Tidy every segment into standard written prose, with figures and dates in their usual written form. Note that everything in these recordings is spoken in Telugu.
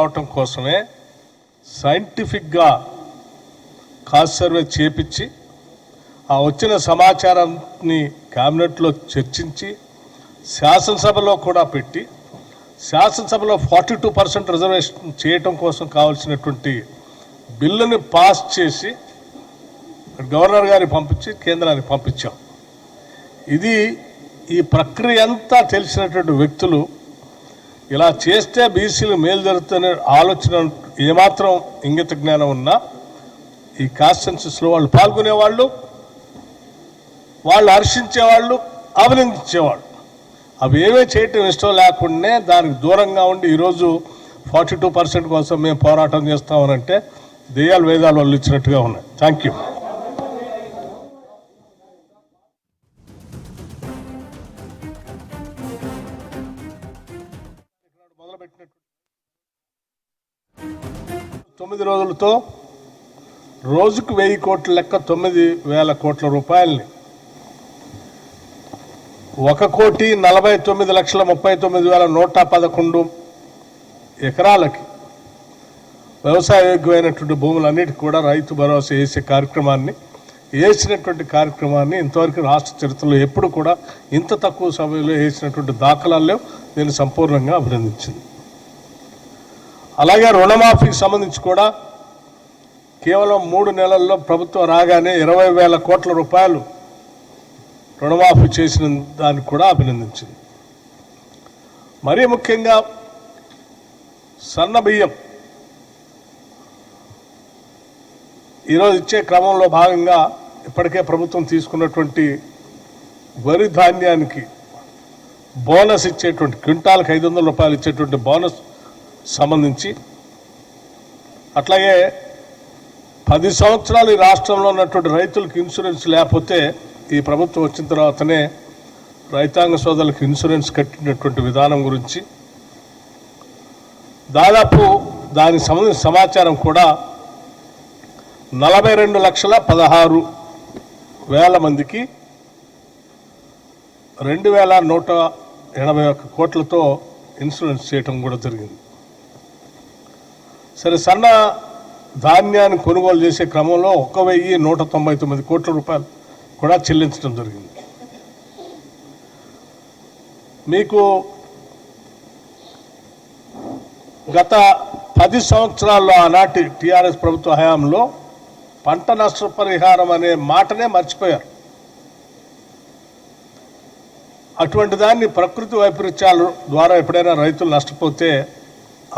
రావటం కోసమే సైంటిఫిక్గా కాస్ట్ సర్వే చేపించి ఆ వచ్చిన సమాచారాన్ని క్యాబినెట్లో చర్చించి శాసనసభలో కూడా పెట్టి శాసనసభలో 42% రిజర్వేషన్ చేయటం కోసం కావాల్సినటువంటి బిల్లుని పాస్ చేసి గవర్నర్ గారికి పంపించి కేంద్రానికి పంపించాం. ఇది ఈ ప్రక్రియ అంతా తెలిసినటువంటి వ్యక్తులు ఇలా చేస్తే బీసీలు మేలు జరుగుతున్న ఆలోచన ఏమాత్రం ఇంగిత జ్ఞానం ఉన్నా ఈ కాన్స్టిట్యున్సీస్లో వాళ్ళు పాల్గొనేవాళ్ళు, వాళ్ళు హర్షించేవాళ్ళు, అభినందించేవాళ్ళు. అవి ఏమీ చేయటం ఇష్టం లేకుండా దానికి దూరంగా ఉండి ఈరోజు 42% కోసం మేము పోరాటం చేస్తామనంటే దెయ్యాలు వేదాలు వాళ్ళు ఇచ్చినట్టుగా ఉన్నాయి. Thank you. మొదలుపెట్టినట్టు 9 రోజులతో రోజుకు 1000 కోట్ల లెక్క 9,000 కోట్ల రూపాయలని 1,49,39,111 ఎకరాలకి వ్యవసాయ యోగ్యమైనటువంటి భూములన్నిటికీ కూడా రైతు భరోసా వేసే కార్యక్రమాన్ని ఇంతవరకు రాష్ట్ర చరిత్రలో ఎప్పుడు కూడా ఇంత తక్కువ సమయంలో వేసినటువంటి దాఖలాల్లో నేను సంపూర్ణంగా అభినందించింది. అలాగే రుణమాఫీకి సంబంధించి కూడా కేవలం 3 నెలల్లో ప్రభుత్వం రాగానే 20,000 కోట్ల రూపాయలు రుణమాఫీ చేసిన దానికి కూడా అభినందించింది. మరీ ముఖ్యంగా సన్న బియ్యం ఈరోజు ఇచ్చే క్రమంలో భాగంగా ఇప్పటికే ప్రభుత్వం తీసుకున్నటువంటి వరి ధాన్యానికి బోనస్ ఇచ్చేటువంటి క్వింటాల్కి 500 రూపాయలు ఇచ్చేటువంటి బోనస్ సంబంధించి, అట్లాగే 10 సంవత్సరాలు ఈ రాష్ట్రంలో ఉన్నటువంటి రైతులకు ఇన్సూరెన్స్ లేకపోతే ఈ ప్రభుత్వం వచ్చిన తర్వాతనే రైతాంగ సోదరులకు ఇన్సూరెన్స్ కట్టినటువంటి విధానం గురించి దాదాపు దానికి సంబంధించిన సమాచారం కూడా 42,16,000 మందికి 2,181 కోట్లతో ఇన్సూరెన్స్ చేయటం కూడా జరిగింది. సరే, సన్న ధాన్యాన్ని కొనుగోలు చేసే క్రమంలో 1,199 కోట్ల రూపాయలు కూడా చెల్లించడం జరిగింది. మీకు గత 10 సంవత్సరాల్లో ఆనాటి టీఆర్ఎస్ ప్రభుత్వ హయాంలో పంట నష్టపరిహారం అనే మాటనే మర్చిపోయారు. అటువంటి దాన్ని ప్రకృతి వైపరీత్యాల ద్వారా ఎప్పుడైనా రైతులు నష్టపోతే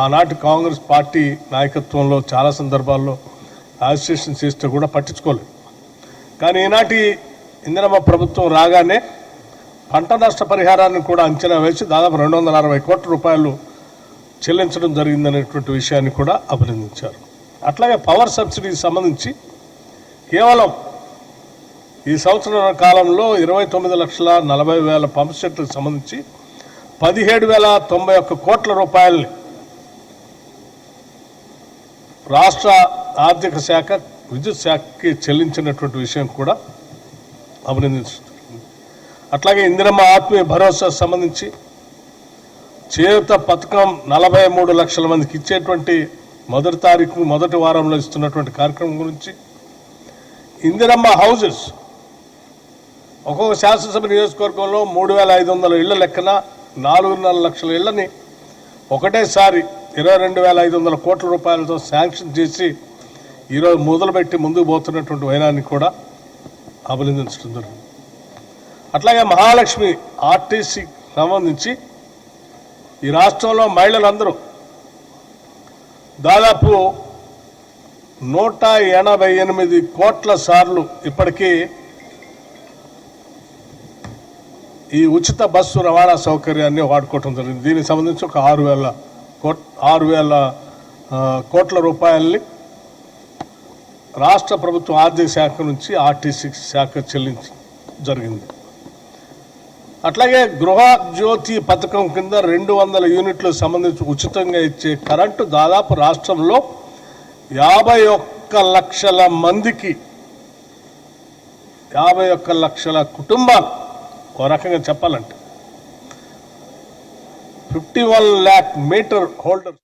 ఆనాటి కాంగ్రెస్ పార్టీ నాయకత్వంలో చాలా సందర్భాల్లో అజిటేషన్ చేస్తే కూడా పట్టించుకోలేదు. కానీ ఈనాటి ఇందిరమ్మ ప్రభుత్వం రాగానే పంట నష్టపరిహారాన్ని కూడా అంచనా వేసి దాదాపు 260 కోట్ల రూపాయలు చెల్లించడం జరిగిందనేటువంటి విషయాన్ని కూడా అభినందించారు. అట్లాగే పవర్ సబ్సిడీకి సంబంధించి కేవలం ఈ సంవత్సరం కాలంలో 29,40,000 పంప్ సెట్లకు సంబంధించి 17,091 కోట్ల రూపాయలని రాష్ట్ర ఆర్థిక శాఖ విద్యుత్ శాఖకి చెల్లించినటువంటి విషయం కూడా అభినందించుతుంది. అట్లాగే ఇందిరమ్మ ఆత్మీయ భరోసా సంబంధించి చేయూత పథకం 43 లక్షల మందికి ఇచ్చేటువంటి మొదటి వారంలో ఇస్తున్నటువంటి కార్యక్రమం గురించి, ఇందిరమ్మ హౌజెస్ ఒక్కొక్క శాసనసభ నియోజకవర్గంలో 3,500 ఇళ్ల లెక్కన 4.5 లక్షల ఇళ్లని ఒకటేసారి 22,500 కోట్ల రూపాయలతో శాంక్షన్ చేసి ఈరోజు మొదలుపెట్టి ముందుకు పోతున్నటువంటి వైనాన్ని కూడా అభినందించడం జరిగింది. అట్లాగే మహాలక్ష్మి ఆర్టీసీ సంబంధించి ఈ రాష్ట్రంలో మహిళలందరూ దాదాపు 188 కోట్ల సార్లు ఇప్పటికీ ఈ ఉచిత బస్సు రవాణా సౌకర్యాన్ని వాడుకోవటం జరిగింది. దీనికి సంబంధించి ఒక 6,000 కోట్ల రూపాయలని రాష్ట్ర ప్రభుత్వం ఆర్థిక శాఖ నుంచి ఆర్టీసీ శాఖ చెల్లించి జరిగింది. అట్లాగే గృహ జ్యోతి పథకం కింద 200 యూనిట్లు సంబంధించి ఉచితంగా ఇచ్చే కరెంటు దాదాపు రాష్ట్రంలో 51 లక్షల మందికి 51 లక్షల కుటుంబాలు, ఓ రకంగా చెప్పాలంటే 51 lakh మీటర్ హోల్డర్